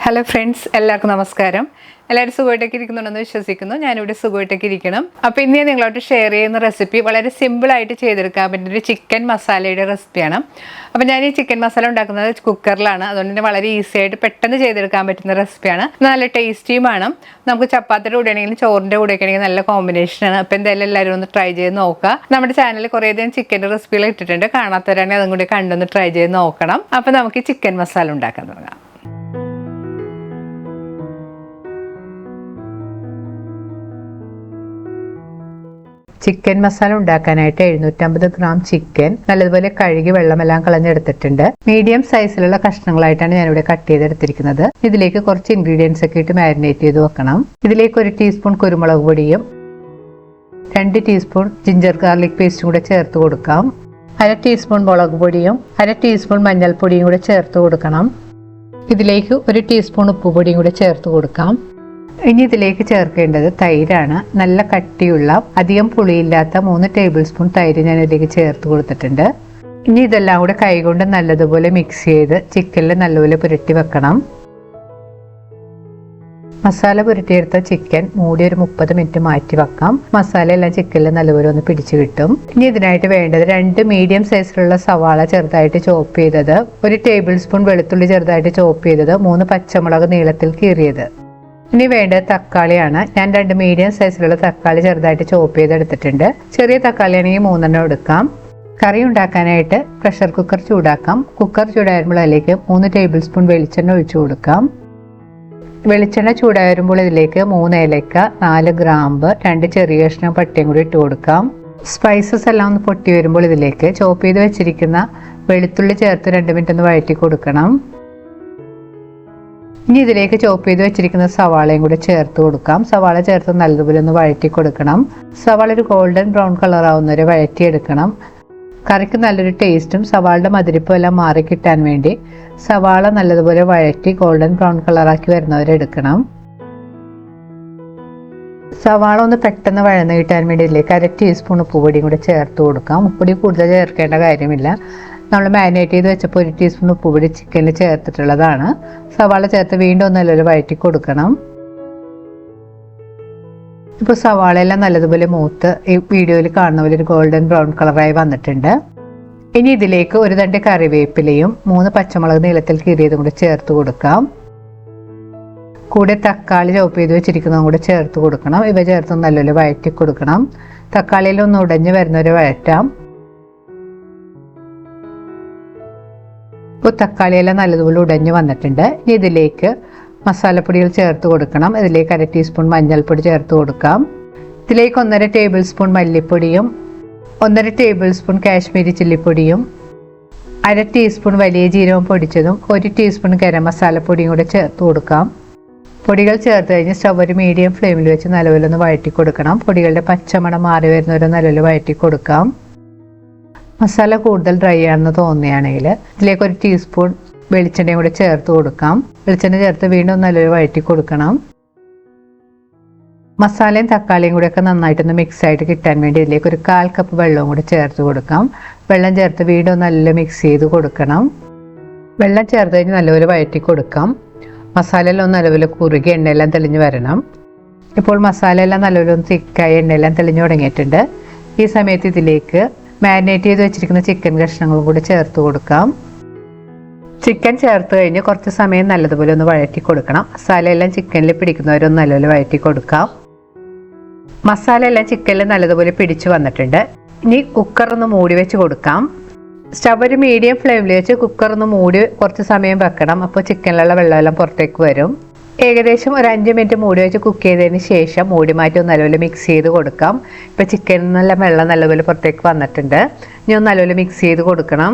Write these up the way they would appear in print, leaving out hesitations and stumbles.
Hello friends, എല്ലാവർക്കും നമസ്കാരം. എല്ലാവരും സുഖമായിട്ടൊക്കെ ഇരിക്കുന്നുണ്ടെന്ന് വിശ്വസിക്കുന്നു. ഞാനിവിടെ സുഖമായിട്ടൊക്കെ ഇരിക്കണം. അപ്പോൾ ഇന്ന് ഞാൻ നിങ്ങളോട്ട് ഷെയർ ചെയ്യുന്ന റെസിപ്പി വളരെ സിമ്പിളായിട്ട് ചെയ്തെടുക്കാൻ പറ്റുന്ന ഒരു ചിക്കൻ മസാലയുടെ റെസിപ്പിയാണ്. അപ്പോൾ ഞാൻ ഈ ചിക്കൻ മസാല ഉണ്ടാക്കുന്നത് കുക്കറിലാണ്. അതുകൊണ്ട് തന്നെ വളരെ ഈസി ആയിട്ട് പെട്ടെന്ന് ചെയ്തെടുക്കാൻ പറ്റുന്ന റെസിപ്പിയാണ്. നല്ല ടേസ്റ്റിയുമാണ്. നമുക്ക് ചപ്പാത്തിയുടെ കൂടെ ആണെങ്കിലും ചോറിൻ്റെ കൂടെ ഒക്കെ ആണെങ്കിൽ നല്ല കോമ്പിനേഷനാണ്. അപ്പോൾ എന്തായാലും എല്ലാവരും ഒന്ന് ട്രൈ ചെയ്ത് നോക്കുക. നമ്മുടെ ചാനലിൽ കുറേയധികം ചിക്കൻ്റെ റെസിപ്പികൾ ഇട്ടിട്ടുണ്ട്. കാണാത്തവരാണെങ്കിൽ അതും കൂടി കണ്ടൊന്ന് ട്രൈ ചെയ്ത് നോക്കണം. അപ്പോൾ നമുക്ക് ചിക്കൻ മസാല ഉണ്ടാക്കാൻ തുടങ്ങാം. ചിക്കൻ മസാല ഉണ്ടാക്കാനായിട്ട് 750 ഗ്രാം ചിക്കൻ നല്ലതുപോലെ കഴുകി വെള്ളമെല്ലാം കളഞ്ഞെടുത്തിട്ടുണ്ട്. മീഡിയം സൈസിലുള്ള കഷ്ണങ്ങളായിട്ടാണ് ഞാനിവിടെ കട്ട് ചെയ്തെടുത്തിരിക്കുന്നത്. ഇതിലേക്ക് കുറച്ച് ഇൻഗ്രീഡിയൻസ് ഒക്കെ ഇട്ട് മാരിനേറ്റ് ചെയ്ത് വെക്കണം. ഇതിലേക്ക് 1 ടീസ്പൂൺ കുരുമുളക് പൊടിയും 2 ടീസ്പൂൺ ജിഞ്ചർ ഗാർലിക് പേസ്റ്റും കൂടെ ചേർത്ത് കൊടുക്കാം. 1/2 ടീസ്പൂൺ മുളക് പൊടിയും 1/2 ടീസ്പൂൺ മഞ്ഞൾപ്പൊടിയും കൂടെ ചേർത്ത് കൊടുക്കണം. ഇതിലേക്ക് 1 ടീസ്പൂൺ ഉപ്പുപൊടിയും കൂടെ ചേർത്ത് കൊടുക്കാം. ഇനി ഇതിലേക്ക് ചേർക്കേണ്ടത് തൈരാണ്. നല്ല കട്ടിയുള്ള അധികം പുളിയില്ലാത്ത 3 ടേബിൾ സ്പൂൺ തൈര് ഞാൻ ഇതിലേക്ക് ചേർത്ത് കൊടുത്തിട്ടുണ്ട്. ഇനി ഇതെല്ലാം കൂടെ കൈകൊണ്ട് നല്ലതുപോലെ മിക്സ് ചെയ്ത് ചിക്കനിൽ നല്ലപോലെ പുരട്ടി വെക്കണം. മസാല പുരട്ടിയെടുത്ത ചിക്കൻ മൂടി ഒരു 30 മിനിറ്റ് മാറ്റി വെക്കാം. മസാല എല്ലാം ചിക്കനിൽ നല്ലപോലെ ഒന്ന് പിടിച്ചു കിട്ടും. ഇനി ഇതിനായിട്ട് വേണ്ടത് 2 മീഡിയം സൈസിലുള്ള സവാള ചെറുതായിട്ട് ചോപ്പ് ചെയ്തത്, 1 ടേബിൾ സ്പൂൺ വെളുത്തുള്ളി ചെറുതായിട്ട് ചോപ്പ് ചെയ്തത്, 3 പച്ചമുളക് നീളത്തിൽ കീറിയത്. ഇനി വേണ്ടത് തക്കാളിയാണ്. ഞാൻ 2 മീഡിയം സൈസിലുള്ള തക്കാളി ചെറുതായിട്ട് ചോപ്പ് ചെയ്തെടുത്തിട്ടുണ്ട്. ചെറിയ തക്കാളി ആണെങ്കിൽ 3 എടുക്കാം. കറി ഉണ്ടാക്കാനായിട്ട് പ്രഷർ കുക്കർ ചൂടാക്കാം. കുക്കർ ചൂടാകുമ്പോൾ അതിലേക്ക് 3 ടേബിൾ സ്പൂൺ വെളിച്ചെണ്ണ ഒഴിച്ചു കൊടുക്കാം. വെളിച്ചെണ്ണ ചൂടായി വരുമ്പോൾ ഇതിലേക്ക് 3 ഏലക്ക, 4 ഗ്രാമ്പ്, 2 ചെറിയ കഷ്ണം പട്ടയും കൂടി ഇട്ട് കൊടുക്കാം. സ്പൈസസ് എല്ലാം ഒന്ന് പൊട്ടി വരുമ്പോൾ ഇതിലേക്ക് ചോപ്പ് ചെയ്ത് വെച്ചിരിക്കുന്ന വെളുത്തുള്ളി ചേർത്ത് 2 മിനിറ്റ് ഒന്ന് വഴറ്റി കൊടുക്കണം. ഇനി ഇതിലേക്ക് ചോപ്പ് ചെയ്ത് വെച്ചിരിക്കുന്ന സവാളയും കൂടെ ചേർത്ത് കൊടുക്കാം. സവാള ചേർത്ത് നല്ലതുപോലെ ഒന്ന് വഴറ്റി കൊടുക്കണം. സവാള ഒരു ഗോൾഡൻ ബ്രൗൺ കളർ ആവുന്നവരെ വഴറ്റിയെടുക്കണം. കറിക്ക് നല്ലൊരു ടേസ്റ്റും സവാളയുടെ മധുരിപ്പും എല്ലാം മാറി കിട്ടാൻ വേണ്ടി സവാള നല്ലതുപോലെ വഴറ്റി ഗോൾഡൻ ബ്രൗൺ കളറാക്കി വരുന്നവരെ എടുക്കണം. സവാള ഒന്ന് പെട്ടെന്ന് വഴന്ന് കിട്ടാൻ വേണ്ടി ഇതിലേക്ക് 1/2 ടീസ്പൂൺ ഉപ്പുപൊടിയും കൂടെ ചേർത്ത് കൊടുക്കാം. ഉപ്പുപൊടി കൂടുതൽ ചേർക്കേണ്ട കാര്യമില്ല. നമ്മൾ മാരിനേറ്റ് ചെയ്ത് വെച്ചപ്പോൾ 1 ടീസ്പൂൺ ഉപ്പുപൊടി ചിക്കനിൽ ചേർത്തിട്ടുള്ളതാണ്. സവാള ചേർത്ത് വീണ്ടും ഒന്ന് നല്ലൊരു വഴറ്റി കൊടുക്കണം. ഇപ്പോൾ സവാളയെല്ലാം നല്ലതുപോലെ മൂത്ത് ഈ വീഡിയോയിൽ കാണുന്ന പോലെ ഒരു ഗോൾഡൻ ബ്രൗൺ കളറായി വന്നിട്ടുണ്ട്. ഇനി ഇതിലേക്ക് 1 തണ്ട് കറിവേപ്പിലയും 3 പച്ചമുളക് നീളത്തിൽ കീറിയതും കൂടെ ചേർത്ത് കൊടുക്കാം. കൂടെ തക്കാളി ചോപ്പ് ചെയ്ത് വെച്ചിരിക്കുന്നതും കൂടെ ചേർത്ത് കൊടുക്കണം. ഇവ ചേർത്ത് നല്ലപോലെ വഴറ്റി കൊടുക്കണം. തക്കാളിയിൽ ഒന്ന് ഉടഞ്ഞ് വരുന്നവരെ വഴറ്റാം. ഇപ്പോൾ തക്കാളിയെല്ലാം നല്ലതുപോലെ ഉടഞ്ഞ് വന്നിട്ടുണ്ട്. ഇനി ഇതിലേക്ക് മസാലപ്പൊടികൾ ചേർത്ത് കൊടുക്കണം. ഇതിലേക്ക് 1/2 ടീസ്പൂൺ മഞ്ഞൾപ്പൊടി ചേർത്ത് കൊടുക്കാം. ഇതിലേക്ക് 1/2 ടേബിൾ സ്പൂൺ മല്ലിപ്പൊടിയും 1/2 ടേബിൾ സ്പൂൺ കാശ്മീരി ചില്ലിപ്പൊടിയും 1/2 ടീസ്പൂൺ വലിയ ജീരകം പൊടിച്ചതും 1 ടീസ്പൂൺ ഗരം മസാലപ്പൊടിയും കൂടെ ചേർത്ത് കൊടുക്കാം. പൊടികൾ ചേർത്ത് കഴിഞ്ഞ് സ്റ്റവ് ഒരു മീഡിയം ഫ്ലെയിമിൽ വെച്ച് നല്ലപോലെ ഒന്ന് വഴറ്റി കൊടുക്കണം. പൊടികളുടെ പച്ചമണം മാറി വരുന്നവരെ നല്ലപോലെ വഴറ്റി കൊടുക്കാം. മസാല കൂടുതൽ ഡ്രൈ ആണെന്ന് തോന്നുകയാണെങ്കിൽ ഇതിലേക്ക് 1 ടീസ്പൂൺ വെളിച്ചെണ്ണയും കൂടെ ചേർത്ത് കൊടുക്കാം. വെളിച്ചെണ്ണ ചേർത്ത് വീണ്ടും നല്ലൊരു വഴറ്റി കൊടുക്കണം. മസാലയും തക്കാളിയും കൂടെ ഒക്കെ നന്നായിട്ടൊന്ന് മിക്സ് ആയിട്ട് കിട്ടാൻ വേണ്ടി ഇതിലേക്ക് 1/4 കപ്പ് വെള്ളവും കൂടെ ചേർത്ത് കൊടുക്കാം. വെള്ളം ചേർത്ത് വീണ്ടും നല്ല മിക്സ് ചെയ്ത് കൊടുക്കണം. വെള്ളം ചേർത്ത് കഴിഞ്ഞ് നല്ലപോലെ വഴറ്റി കൊടുക്കാം. മസാലയെല്ലാം ഒന്ന് നല്ലപോലെ കുറുകി എണ്ണയെല്ലാം തെളിഞ്ഞ് വരണം. ഇപ്പോൾ മസാലയെല്ലാം നല്ലപോലെ ഒന്ന് തിക്കായി എണ്ണയെല്ലാം തെളിഞ്ഞ് തുടങ്ങിയിട്ടുണ്ട്. ഈ സമയത്ത് ഇതിലേക്ക് മാരിനേറ്റ് ചെയ്ത് വെച്ചിരിക്കുന്ന ചിക്കൻ കഷ്ണങ്ങളും കൂടി ചേർത്ത് കൊടുക്കാം. ചിക്കൻ ചേർത്ത് കഴിഞ്ഞ് കുറച്ച് സമയം നല്ലതുപോലെ ഒന്ന് വഴറ്റി കൊടുക്കണം. മസാലയെല്ലാം ചിക്കനിൽ പിടിക്കുന്നവരൊന്ന് നല്ലപോലെ വഴറ്റി കൊടുക്കാം. മസാല എല്ലാം ചിക്കനിൽ നല്ലതുപോലെ പിടിച്ചു വന്നിട്ടുണ്ട്. ഇനി കുക്കർ ഒന്ന് മൂടി വെച്ച് കൊടുക്കാം. സ്റ്റവ് ഒരു മീഡിയം ഫ്ലെയിമിൽ വെച്ച് കുക്കർ ഒന്ന് മൂടി കുറച്ച് സമയം വെക്കണം. അപ്പോൾ ചിക്കനിലുള്ള വെള്ളമെല്ലാം പുറത്തേക്ക് വരും. ഏകദേശം ഒരു 5 മിനിറ്റ് മൂടി വെച്ച് കുക്ക് ചെയ്തതിന് ശേഷം മൂടി മാറ്റി ഒന്ന് നല്ലപോലെ മിക്സ് ചെയ്ത് കൊടുക്കാം. ഇപ്പോൾ ചിക്കനിൽ നിന്നെല്ലാം വെള്ളം നല്ലപോലെ പുറത്തേക്ക് വന്നിട്ടുണ്ട്. ഇനി ഒന്ന് നല്ലപോലെ മിക്സ് ചെയ്ത് കൊടുക്കണം.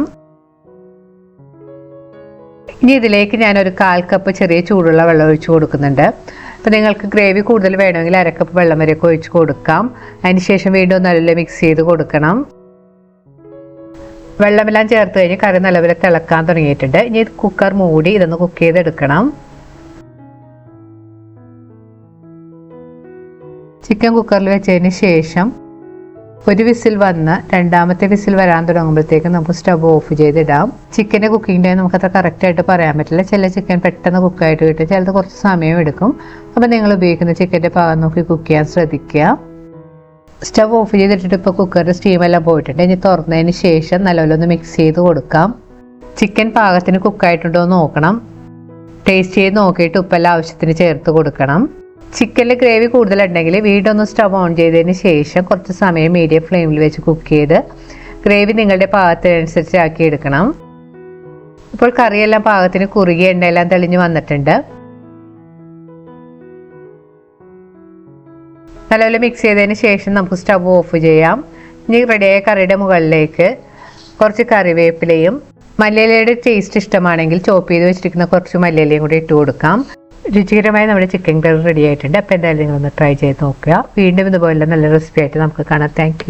ഇനി ഇതിലേക്ക് ഞാനൊരു 1/4 കപ്പ് ചെറിയ ചൂടുള്ള വെള്ളം ഒഴിച്ച് കൊടുക്കുന്നുണ്ട്. അപ്പോൾ നിങ്ങൾക്ക് ഗ്രേവി കൂടുതൽ വേണമെങ്കിൽ 1/2 കപ്പ് വെള്ളം വരെയൊക്കെ ഒഴിച്ച് കൊടുക്കാം. അതിന് ശേഷം വീണ്ടും നല്ലപോലെ മിക്സ് ചെയ്ത് കൊടുക്കണം. വെള്ളമെല്ലാം ചേർത്ത് കഴിഞ്ഞ് കറി നല്ലപോലെ തിളക്കാൻ തുടങ്ങിയിട്ടുണ്ട്. ഇനി കുക്കർ മൂടി ഇതൊന്ന് കുക്ക് ചെയ്തെടുക്കണം. ചിക്കൻ കുക്കറിൽ വെച്ചതിന് ശേഷം ഒരു വിസിൽ വന്ന് രണ്ടാമത്തെ വിസിൽ വരാൻ തുടങ്ങുമ്പോഴത്തേക്കും നമുക്ക് സ്റ്റവ് ഓഫ് ചെയ്തിടാം. ചിക്കൻ്റെ കുക്കിംഗ് ടൈം നമുക്കത്ര കറക്റ്റായിട്ട് പറയാൻ പറ്റില്ല. ചില ചിക്കൻ പെട്ടെന്ന് കുക്കായിട്ട് കിട്ടും, ചിലത് കുറച്ച് സമയം എടുക്കും. അപ്പോൾ നിങ്ങൾ ഉപയോഗിക്കുന്ന ചിക്കൻ്റെ പാകം നോക്കി കുക്ക് ചെയ്യാൻ ശ്രദ്ധിക്കുക. സ്റ്റവ് ഓഫ് ചെയ്തിട്ടിട്ട് ഇപ്പോൾ കുക്കറിൻ്റെ സ്റ്റീമെല്ലാം പോയിട്ടുണ്ട്. ഇനി തുറന്നതിന് ശേഷം നല്ലപോലെ ഒന്ന് മിക്സ് ചെയ്ത് കൊടുക്കാം. ചിക്കൻ പാകത്തിന് കുക്കായിട്ടുണ്ടോ എന്ന് നോക്കണം. ടേസ്റ്റ് ചെയ്ത് നോക്കിയിട്ട് ഉപ്പെല്ലാം ആവശ്യത്തിന് ചേർത്ത് കൊടുക്കണം. ചിക്കനിൽ ഗ്രേവി കൂടുതലുണ്ടെങ്കിൽ വീടൊന്ന് സ്റ്റവ് ഓൺ ചെയ്തതിന് ശേഷം കുറച്ച് സമയം മീഡിയം ഫ്ലെയിമിൽ വെച്ച് കുക്ക് ചെയ്ത് ഗ്രേവി നിങ്ങളുടെ പാകത്തിനനുസരിച്ച് ആക്കി എടുക്കണം. ഇപ്പോൾ കറിയെല്ലാം പാകത്തിന് കുറുകിയ എണ്ണയെല്ലാം തെളിഞ്ഞ് വന്നിട്ടുണ്ട്. നല്ലപോലെ മിക്സ് ചെയ്തതിന് ശേഷം നമുക്ക് സ്റ്റവ് ഓഫ് ചെയ്യാം. ഇനി റെഡിയായ കറിയുടെ മുകളിലേക്ക് കുറച്ച് കറിവേപ്പിലയും മല്ലിയിലയുടെ ടേസ്റ്റ് ഇഷ്ടമാണെങ്കിൽ ചോപ്പ് ചെയ്ത് വെച്ചിരിക്കുന്ന കുറച്ച് മല്ലിയിലയും കൂടി ഇട്ട് കൊടുക്കാം. രുചികരമായി നമ്മുടെ ചിക്കൻ കറി റെഡി ആയിട്ടുണ്ട്. അപ്പോൾ എന്തായാലും നിങ്ങളൊന്ന് ട്രൈ ചെയ്ത് നോക്കുക. വീണ്ടും ഇതുപോലെ നല്ല റെസിപ്പി ആയിട്ട് നമുക്ക് കാണാം. താങ്ക്